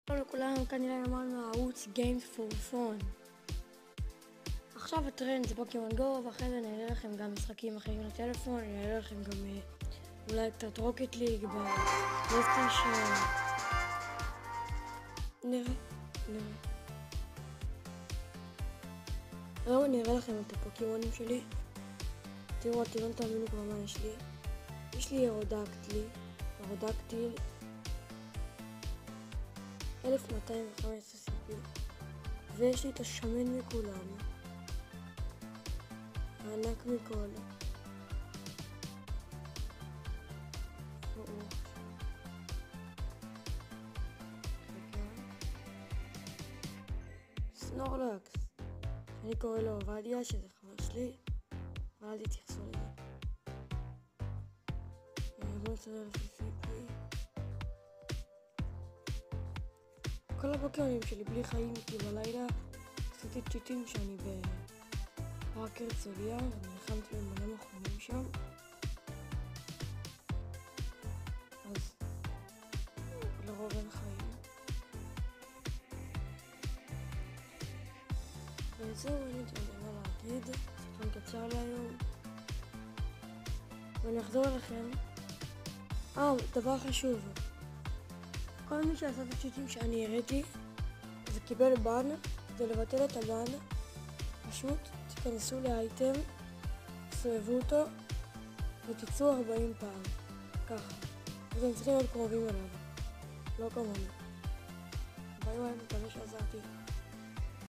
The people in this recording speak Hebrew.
שלום לכולם, כנראה אמרנו הערוץ Games for Fun. עכשיו הטרנד זה פוקימון גו, ואחרי זה נראה לכם גם משחקים אחרים לטלפון, נראה לכם גם אולי קצת רוקט ליג בפלייסטיישן. נראה. היום אני אראה לכם את הפוקימונים שלי. תראו, אתם לא תאמינו כבר מה יש לי. יש לי אירודקטיל 1215 CP, ויש לי את השמן מכולם, הענק מכל. סנורלקס, אני קורא לו עובדיה, שזה חבר שלי, אבל אל תתייחסו לזה. בואו נסדר לפי CP. כל הפוקימונים שלי בלי חיים, כי בלילה עשיתי צ'יטים שאני בפארק הרצליה, ונלחמתי במלא מכונים שם, אז לרוב אין חיים. וזהו, אין לי יותר דבר להגיד, סרטון קצר להיום, ואני אחזור אליכם. דבר חשוב, כל מי שעשה את הצ'יטים שאני הראיתי זה קיבל בן. כדי לבטל את הבן פשוט תיכנסו לאייטם, תסובבו אותו ותצאו 40 פעם ככה, ואתם צריכים להיות קרובים אליו, לא כמוני. ביי ביי, מקווה שעזרתי.